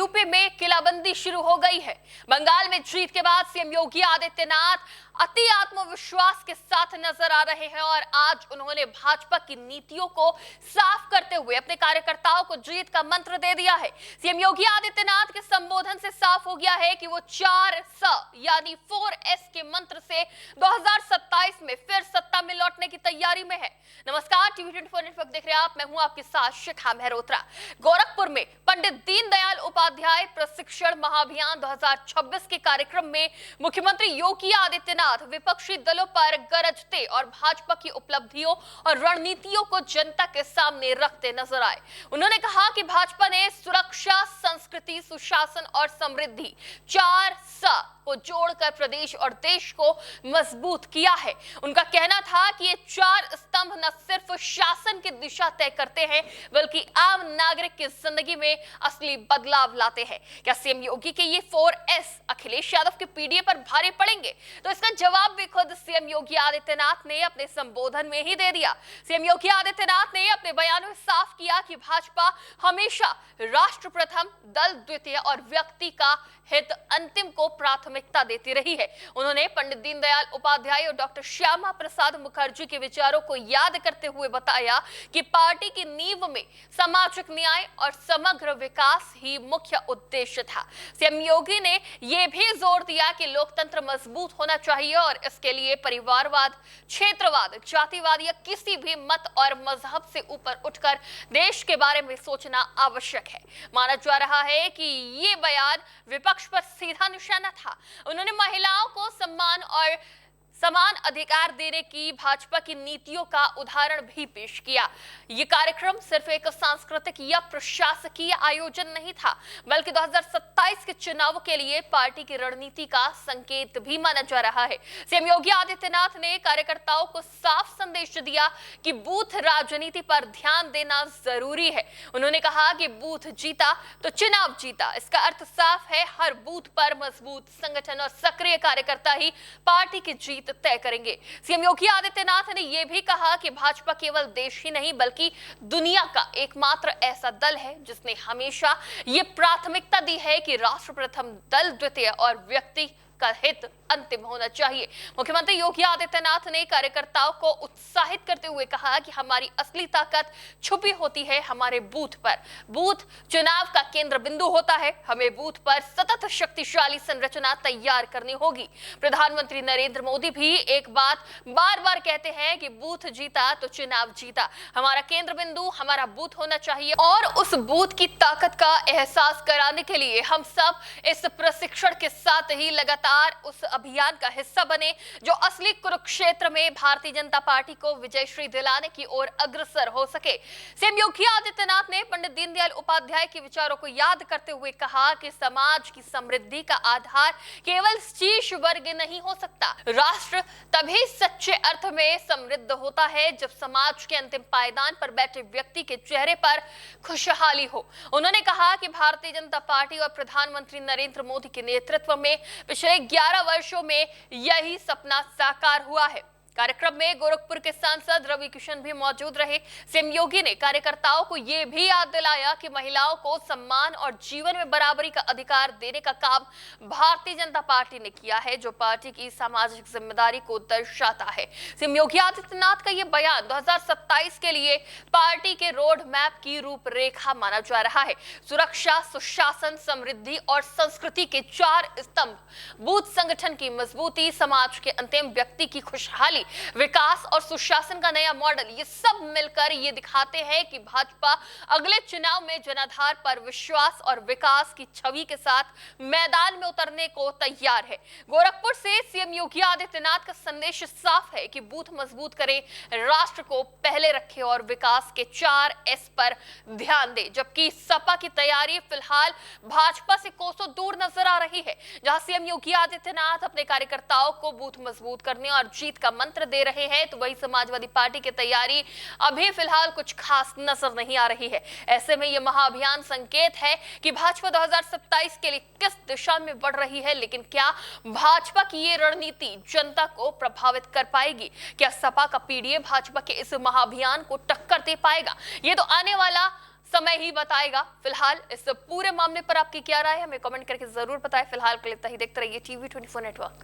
UP में किलाबंदी शुरू हो गई है। बंगाल में जीत के बाद सीएम योगी आदित्यनाथ अति आत्मविश्वास के साथ नजर आ रहे हैं और आज उन्होंने भाजपा की नीतियों को साफ करते हुए अपने कार्यकर्ताओं को जीत का मंत्र दे दिया है। सीएम योगी आदित्यनाथ के संबोधन से साफ हो गया है कि वो 4S यानी 4S के मंत्र से 2027 में फिर सत्ता में लौटने की तैयारी में है। नमस्कार, टीवी 24 नेटवर्क देख रहे हैं आप, मैं हूं आपके साथ शिखा मेहरोत्रा। गोरखपुर में पंडित दीनदयाल उपाध्याय प्रशिक्षण महाअभियान 2026 के कार्यक्रम में मुख्यमंत्री योगी आदित्यनाथ विपक्षी दलों पर गरजते और भाजपा की उपलब्धियों और रणनीतियों को जनता के सामने रखते नजर आए। उन्होंने कहा कि भाजपा ने सुरक्षा, संस्कृति, सुशासन और समृद्धि 4S को जोड़कर प्रदेश और देश को मजबूत किया है। उनका कहना था कि ये 4 स्तंभ न सिर्फ शासन की दिशा तय करते हैं बल्कि आम नागरिक की जिंदगी में असली बदलाव लाते हैं। क्या सीएम योगी के ये 4S अखिलेश यादव के पीडीए पर भारी पड़ेंगे? तो इसका जवाब भी खुद सीएम योगी आदित्यनाथ ने अपने संबोधन में ही दे दिया। सीएम योगी आदित्यनाथ ने अपने बयान में साफ किया कि भाजपा हमेशा राष्ट्र प्रथम, दल द्वितीय और व्यक्ति का हित अंतिम को प्राथमिकता देती रही है। उन्होंने पंडित दीनदयाल उपाध्याय और डॉक्टर श्यामा प्रसाद मुखर्जी के विचारों को याद करते हुए बताया कि पार्टी की नींव में सामाजिक न्याय और समग्र विकास ही मुख्य उद्देश्य था। सीएम योगी ने यह भी जोर दिया कि लोकतंत्र मजबूत होना चाहिए और इसके लिए परिवारवाद, क्षेत्रवाद, जातिवाद या किसी भी मत और मजहब से ऊपर उठकर देश के बारे में सोचना आवश्यक है। माना जा रहा है कि ये बयान विपक्ष पर सीधा निशाना था। उन्होंने महिलाओं को सम्मान और समान अधिकार देने की भाजपा की नीतियों का उदाहरण भी पेश किया। यह कार्यक्रम सिर्फ एक सांस्कृतिक या प्रशासकीय आयोजन नहीं था बल्कि 2027 के चुनाव के लिए पार्टी की रणनीति का संकेत भी माना जा रहा है। सीएम योगी आदित्यनाथ ने कार्यकर्ताओं को साफ संदेश दिया कि बूथ राजनीति पर ध्यान देना जरूरी है। उन्होंने कहा कि बूथ जीता तो चुनाव जीता। इसका अर्थ साफ है, हर बूथ पर मजबूत संगठन और सक्रिय कार्यकर्ता ही पार्टी की जीत तय करेंगे। सीएम योगी आदित्यनाथ ने यह भी कहा कि भाजपा केवल देश ही नहीं बल्कि दुनिया का एकमात्र ऐसा दल है जिसने हमेशा ये प्राथमिकता दी है कि राष्ट्र प्रथम, दल द्वितीय और व्यक्ति का हित अंतिम होना चाहिए। मुख्यमंत्री योगी आदित्यनाथ ने कार्यकर्ताओं को उत्साहित करते हुए कहा कि हमारी असली ताकत छुपी होती है हमारे बूथ पर। बूथ चुनाव का केंद्र बिंदु होता है। हमें बूथ पर सतत शक्तिशाली संरचना तैयार करनी होगी। प्रधानमंत्री नरेंद्र मोदी भी एक बात बार बार कहते हैं कि बूथ जीता तो चुनाव जीता। हमारा केंद्र बिंदु हमारा बूथ होना चाहिए और उस बूथ की ताकत का एहसास कराने के लिए हम सब इस प्रशिक्षण के साथ ही लगातार उस अभियान का हिस्सा बने जो असली कुरुक्षेत्र में भारतीय जनता पार्टी को विजयश्री दिलाने की ओर अग्रसर हो सके। सीएम योगी आदित्यनाथ ने पंडित दीनदयाल उपाध्याय के विचारों को याद करते हुए कहा कि समाज की समृद्धि का आधार केवल शीर्ष वर्ग नहीं हो सकता। राष्ट्र तभी सच्चे अर्थ में समृद्ध होता है जब समाज के अंतिम पायदान पर बैठे व्यक्ति के चेहरे पर खुशहाली हो। उन्होंने कहा कि भारतीय जनता पार्टी और प्रधानमंत्री नरेंद्र मोदी के नेतृत्व में पिछले 11 वर्षों में यही सपना साकार हुआ है। कार्यक्रम में गोरखपुर के सांसद रवि किशन भी मौजूद रहे। सीएम योगी ने कार्यकर्ताओं को यह भी याद दिलाया कि महिलाओं को सम्मान और जीवन में बराबरी का अधिकार देने का काम भारतीय जनता पार्टी ने किया है, जो पार्टी की सामाजिक जिम्मेदारी को दर्शाता है। सीएम योगी आदित्यनाथ का यह बयान 2027 के लिए पार्टी के रोड मैप की रूपरेखा माना जा रहा है। सुरक्षा, सुशासन, समृद्धि और संस्कृति के 4 स्तंभ, बूथ संगठन की मजबूती, समाज के अंतिम व्यक्ति की खुशहाली, विकास और सुशासन का नया मॉडल, ये सब मिलकर ये दिखाते हैं कि भाजपा अगले चुनाव में जनाधार पर विश्वास और विकास की छवि के साथ मैदान में उतरने को तैयार है। गोरखपुर से सीएम योगी आदित्यनाथ का संदेश साफ है कि बूथ मजबूत करें, राष्ट्र को पहले रखें और विकास के 4S पर ध्यान दें। जबकि सपा की तैयारी फिलहाल भाजपा से कोसों दूर नजर आ रही है। जहां सीएम योगी आदित्यनाथ अपने कार्यकर्ताओं को बूथ मजबूत करने और जीत का मंत्र दे रहे हैं, तो वही समाजवादी पार्टी की तैयारी अभी फिलहाल कुछ खास नजर नहीं आ रही है। ऐसे में यह महाअभियान संकेत है कि भाजपा 2027 के लिए किस दिशा में बढ़ रही है। लेकिन क्या भाजपा की ये रणनीति जनता को प्रभावित कर पाएगी? क्या सपा का पीडीए भाजपा के इस महाअभियान को टक्कर दे पाएगा? ये तो आने वाला समय ही बताएगा। फिलहाल इस पूरे मामले पर आपकी क्या राय है, हमें कमेंट करके जरूर बताएं। फिलहाल के लिए इतना ही, देखते रहिए TV24 नेटवर्क।